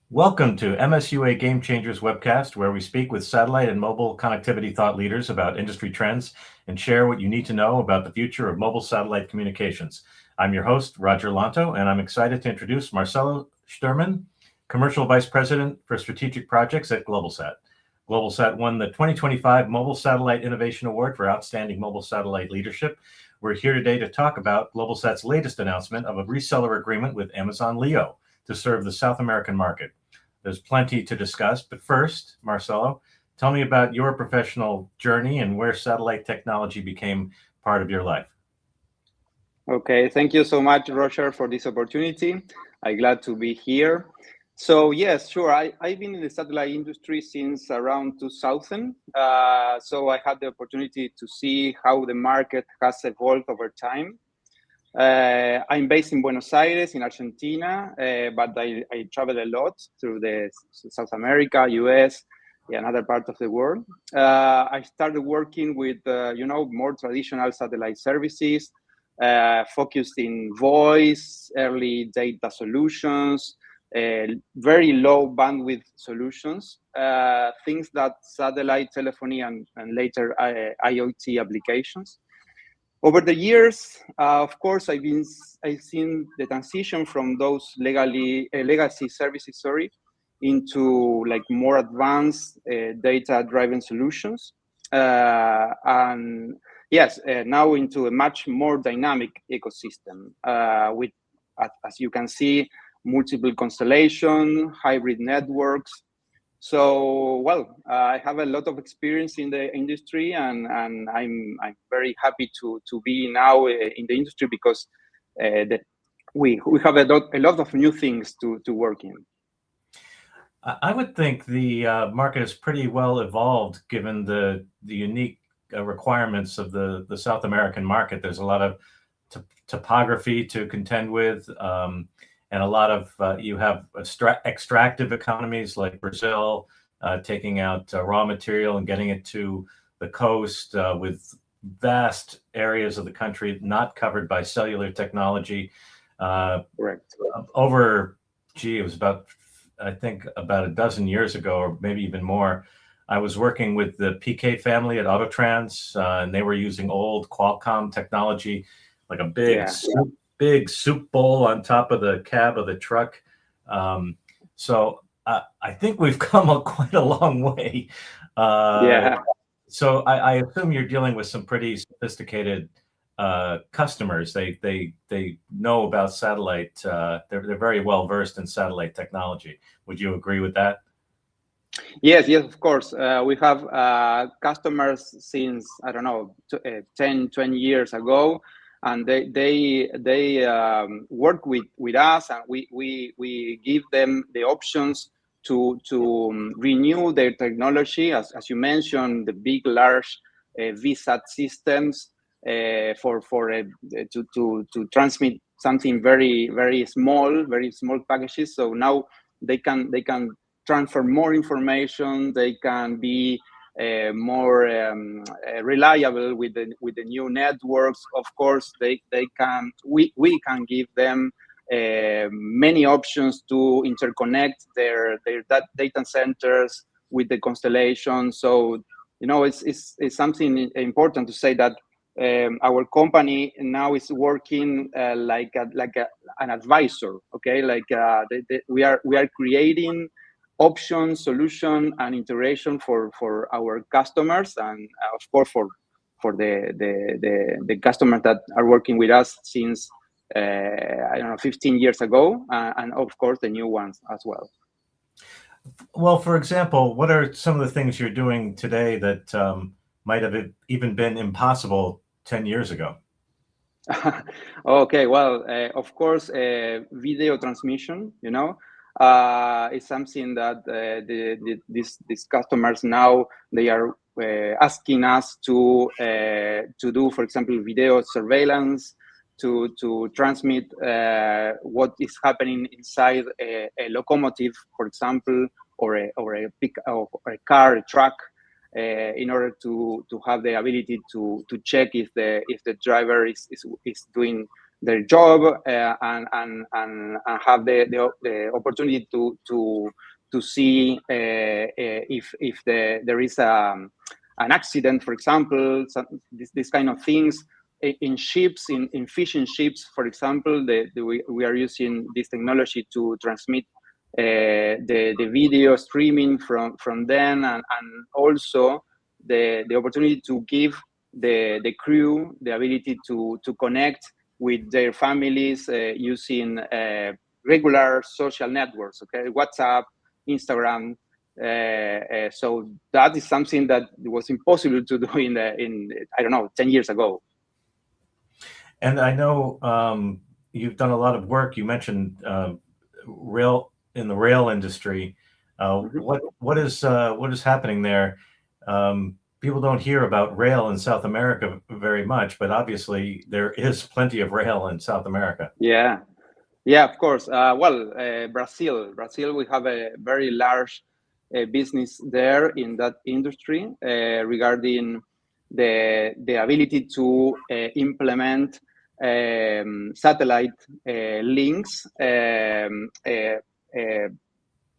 Welcome to MSUA Game Changers webcast, where we speak with satellite and mobile connectivity thought leaders about industry trends and share what you need to know about the future of mobile satellite communications. I'm your host, Roger Lanto, and I'm excited to introduce Marcelo Sturmann, Commercial Vice President for Strategic Projects at Globalsat. Globalsat won the 2025 Mobile Satellite Innovation Award for Outstanding Mobile Satellite Leadership. We're here today to talk about Globalsat's latest announcement of a reseller agreement with Amazon Leo to serve the South American market. There's plenty to discuss, but first, Marcelo, tell me about your professional journey and where satellite technology became part of your life. Okay, thank you so much, Roger, for this opportunity. I'm glad to be here. So yes, sure. I've been in the satellite industry since around 2000. So I had the opportunity to see how the market has evolved over time. I'm based in Buenos Aires, in Argentina, but I travel a lot through the South America, US, and other part of the world. I started working with, more traditional satellite services, focused in voice, early data solutions, very low bandwidth solutions, things that satellite telephony and later IoT applications. Over the years, of course, I've seen the transition from those legacy services, into like more advanced data-driven solutions, and yes, now into a much more dynamic ecosystem with, as you can see, multiple constellation, hybrid networks. So, well, I have a lot of experience in the industry, and I'm very happy to be now in the industry because that we have a lot of new things to work in. I would think the market is pretty well evolved given the unique requirements of the South American market. There's a lot of topography to contend with, and a lot of you have extractive economies like Brazil, taking out raw material and getting it to the coast, with vast areas of the country not covered by cellular technology. Correct. It was I think about a dozen years ago, or maybe even more. I was working with the PK family at Autotrans, and they were using old Qualcomm technology, like a big soup bowl on top of the cab of the truck. So I think we've come quite a long way. So I assume you're dealing with some pretty sophisticated customers. They know about satellite. They're very well versed in satellite technology. Would you agree with that? Yes, of course. We have customers since, I don't know, 10, 20 years ago, and they work with us, and we give them the options to renew their technology, as you mentioned, the big, large VSAT systems to transmit something very small packages. So now they can transfer more information. They can be more reliable with the new networks. Of course, we can give them many options to interconnect their data centers with the constellation. So it's something important to say that our company now is working like an advisor. Okay, we are creating option, solution, and integration for our customers, and of course for the customers that are working with us since 15 years ago, and of course the new ones as well. Well, for example, what are some of the things you're doing today that might have even been impossible 10 years ago? Okay, well, of course, video transmission, is something that these customers now, they are asking us to do, for example, video surveillance, to transmit what is happening inside a locomotive, for example, or a car, a truck, in order to have the ability to check if the driver is doing their job and have the opportunity to see if there is an accident, for example, this kind of things. In ships, in fishing ships, for example, we are using this technology to transmit the video streaming from them, and also the opportunity to give the crew the ability to connect with their families using regular social networks, okay, WhatsApp, Instagram. So that is something that was impossible to do in I don't know, 10 years ago. And I know you've done a lot of work. You mentioned rail in the rail industry. What is happening there? People don't hear about rail in South America very much, but obviously there is plenty of rail in South America. Yeah, of course. Brazil, we have a very large business there in that industry regarding the ability to implement satellite links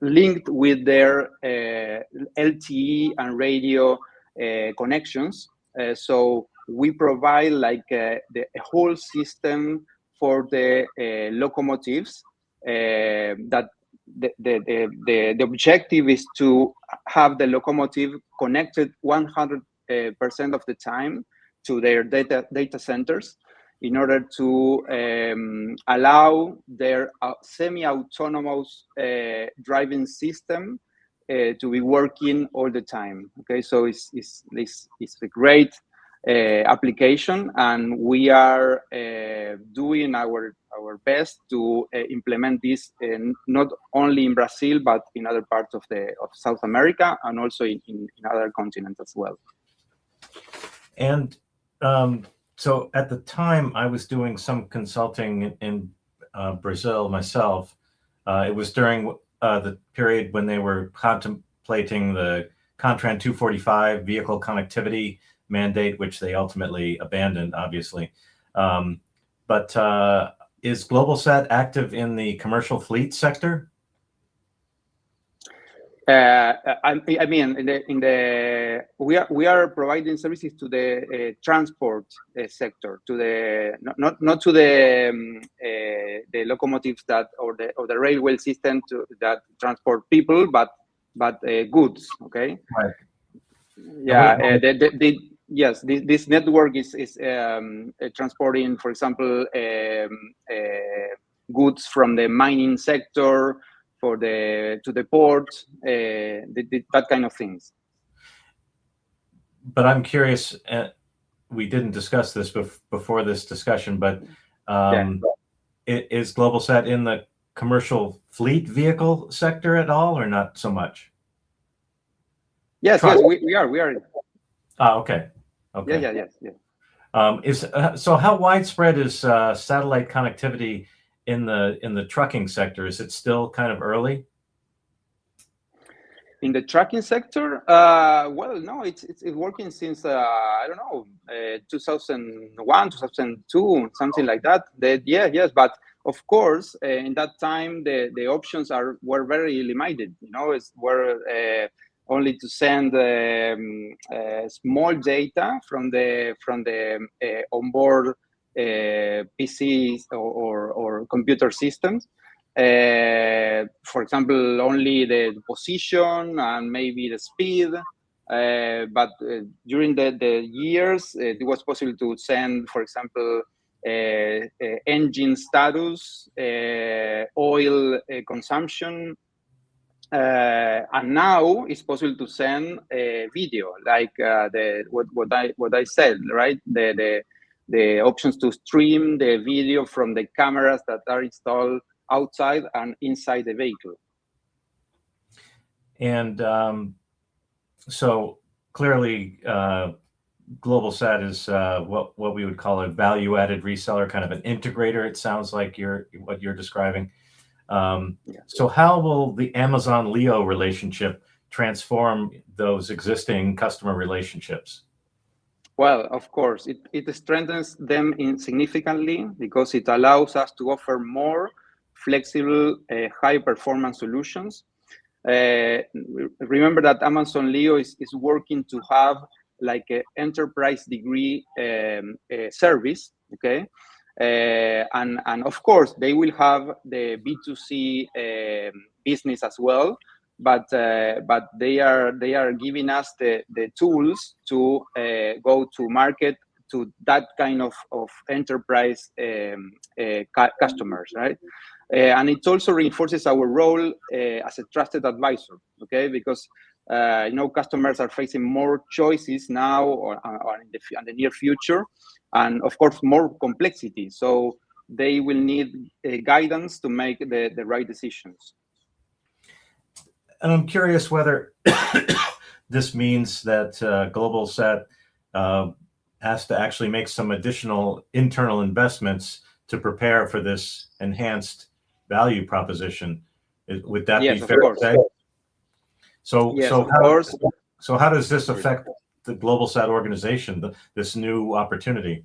linked with their LTE and radio connections. So we provide like the whole system for the locomotives. That the objective is to have the locomotive connected 100% of the time to their data centers, in order to allow their semi-autonomous driving system to be working all the time. Okay, so it's a great application, and we are doing our best to implement this not only in Brazil but in other parts of South America, and also in other continents as well. And so at the time, I was doing some consulting in Brazil myself. It was during the period when they were contemplating the Contran 245 vehicle connectivity mandate, which they ultimately abandoned, obviously. But is Globalsat active in the commercial fleet sector? I mean, we are providing services to the transport sector, to the not to the locomotives that or the railway system that transport people, but goods. Okay. Right. Yeah. Yes. This network is transporting, for example, goods from the mining sector to the port, that kind of things. But I'm curious, we didn't discuss this before this discussion, but is Globalsat in the commercial fleet vehicle sector at all, or not so much? Yes, we are. Ah, okay. Yes. So how widespread is satellite connectivity in the trucking sector? Is it still kind of early? In the trucking sector, well, no, it's working since I don't know, 2001, 2002, something like that. Yes, but of course, in that time the options were very limited. You know, were only to send small data from the onboard PCs or computer systems. For example, only the position and maybe the speed. But during the years, it was possible to send, for example, engine status, oil consumption, and now it's possible to send video, like what I said, right? The options to stream the video from the cameras that are installed outside and inside the vehicle. And so clearly, Globalsat is what we would call a value-added reseller, kind of an integrator. It sounds like what you're describing. So how will the Amazon Leo relationship transform those existing customer relationships? Well, of course, it strengthens them significantly because it allows us to offer more flexible, high performance solutions. Remember that Amazon Leo is working to have like an enterprise degree service, okay? And of course, they will have the B2C business as well, but they are giving us the tools to go to market to that kind of enterprise customers, right? And it also reinforces our role as a trusted advisor, okay? Because customers are facing more choices now or in the near future, and of course more complexity. So they will need guidance to make the right decisions. And I'm curious whether this means that Globalsat has to actually make some additional internal investments to prepare for this enhanced value proposition. Would that Yes, be fair to say? Yes, of course. So how does this affect the Globalsat organization, this new opportunity?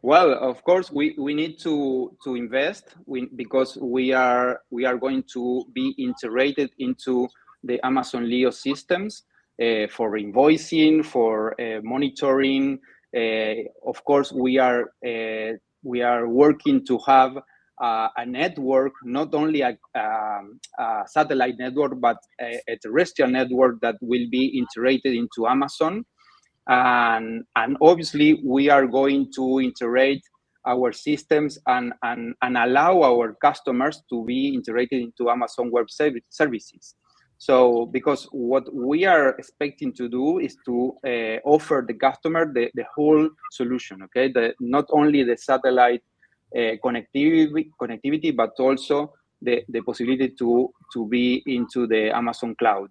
Well, of course, we need to invest because we are going to be integrated into the Amazon Leo systems for invoicing, for monitoring. Of course, we are working to have a network, not only a satellite network, but a terrestrial network that will be integrated into Amazon. And obviously we are going to integrate our systems and allow our customers to be integrated into Amazon Web Services. So because what we are expecting to do is to offer the customer the whole solution, okay? Not only the satellite connectivity, but also the possibility to be into the Amazon cloud.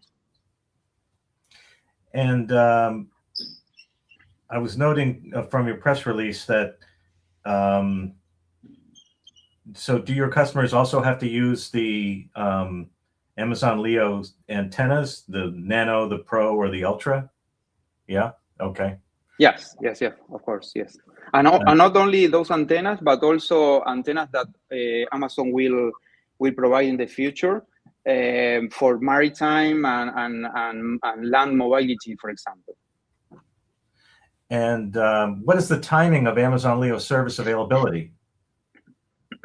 And I was noting from your press release that, so do your customers also have to use the Amazon Leo antennas, the Nano, the Pro, or the Ultra? Yeah, okay. Yes, of course, yes. And not only those antennas, but also antennas that Amazon will provide in the future for maritime and land mobility, for example. And what is the timing of Amazon Leo service availability?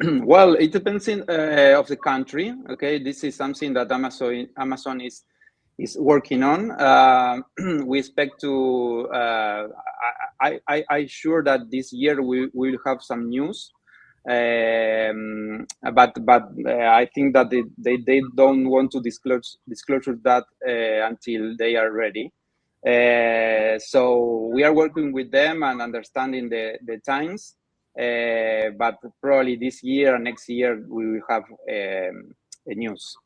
Well, it depends of the country. Okay, this is something that Amazon is working on. We expect to. I sure that this year we will have some news. But I think that they don't want to disclose that until they are ready. So we are working with them and understanding the times. But probably this year or next year we will have a news.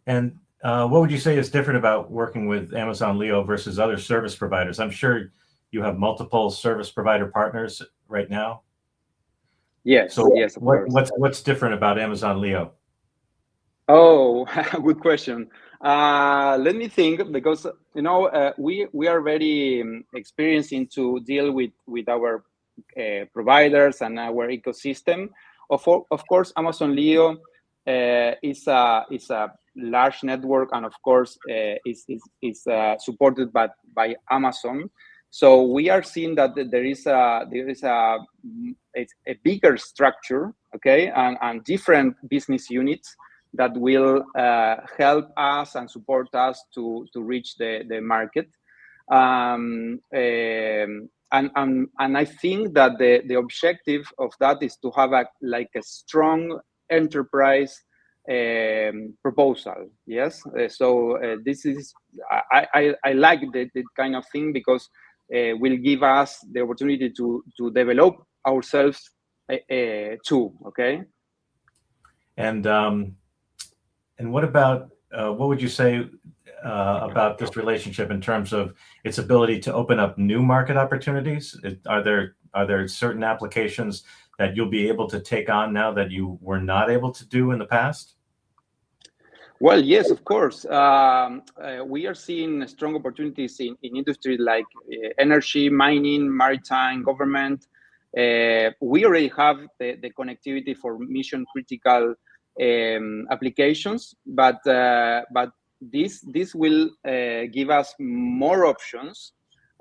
And what would you say is different about working with Amazon Leo versus other service providers? I'm sure you have multiple service provider partners right now. Yes. So yes. Of course. What's different about Amazon Leo? Oh, good question. Let me think, because we are very experienced to deal with our providers and our ecosystem. Of course, Amazon Leo is a large network, and of course is supported by Amazon. So we are seeing that there is a bigger structure, okay, and different business units that will help us and support us to reach the market. And I think that the objective of that is to have a strong enterprise proposal. Yes. So this is I like the kind of thing, because will give us the opportunity to develop ourselves too. Okay. And what about what would you say about this relationship in terms of its ability to open up new market opportunities? Are there certain applications that you'll be able to take on now that you were not able to do in the past? Well, yes, of course. We are seeing strong opportunities in industry like energy, mining, maritime, government. We already have the connectivity for mission critical applications, but this will give us more options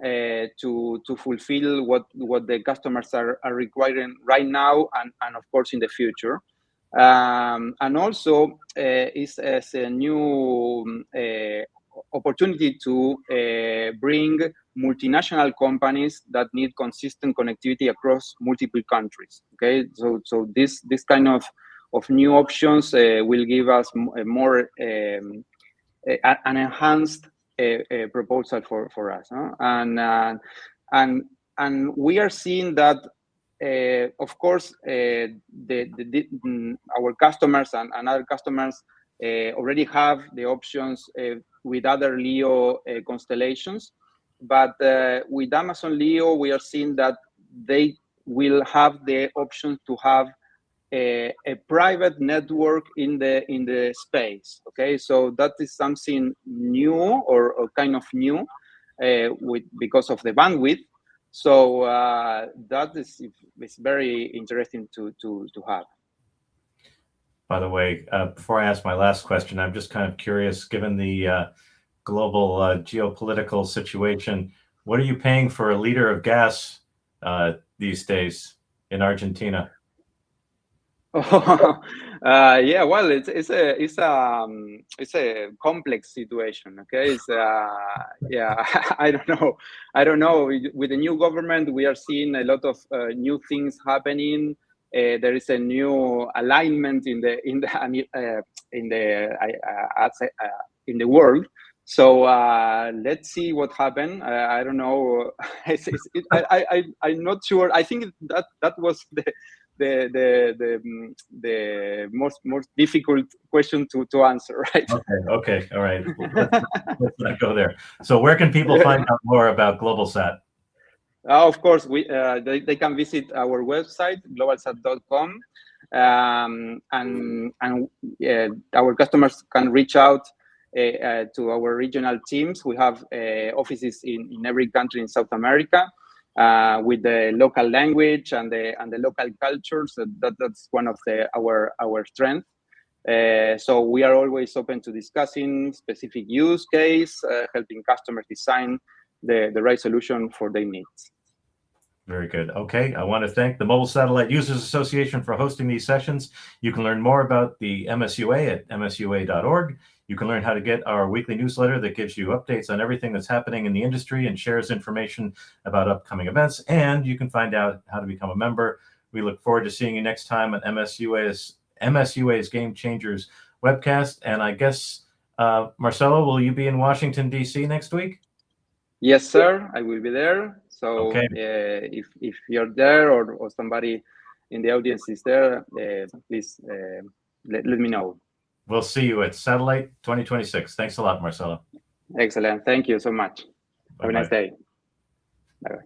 to fulfill what the customers are requiring right now and of course in the future. And also is as a new opportunity to bring multinational companies that need consistent connectivity across multiple countries. Okay, so this kind of new options will give us more an enhanced proposal for us, huh? And we are seeing that of course, our customers and other customers already have the options with other LEO constellations, but with Amazon LEO, we are seeing that they will have the option to have a private network in the space. Okay, so that is something new or kind of new because of the bandwidth. So that is very interesting to have. By the way, before I ask my last question, I'm just kind of curious, given the global geopolitical situation, what are you paying for a liter of gas these days in Argentina? Yeah, well, it's a complex situation. Okay, it's yeah, I don't know. With the new government, we are seeing a lot of new things happening. There is a new alignment in the world. So let's see what happens. I don't know. I'm not sure. I think that was the most difficult question to answer, right? Okay, all right. Let's not go there. So where can people find out more about Globalsat? Of course, they can visit our website, globalsat.com, and our customers can reach out to our regional teams. We have offices in every country in South America with the local language and the local cultures. That's one of our strengths. So we are always open to discussing specific use case, helping customers design the right solution for their needs. Very good. Okay, I want to thank the Mobile Satellite Users Association for hosting these sessions. You can learn more about the MSUA at msua.org. You can learn how to get our weekly newsletter that gives you updates on everything that's happening in the industry and shares information about upcoming events. And you can find out how to become a member. We look forward to seeing you next time at MSUA's Game Changers webcast. And I guess, Marcelo, will you be in Washington, D.C. next week? Yes, sir, I will be there. So okay. If you're there or somebody in the audience is there, please let me know. We'll see you at Satellite 2026. Thanks a lot, Marcelo. Excellent. Thank you so much. Bye-bye. Have a nice day. Bye-bye.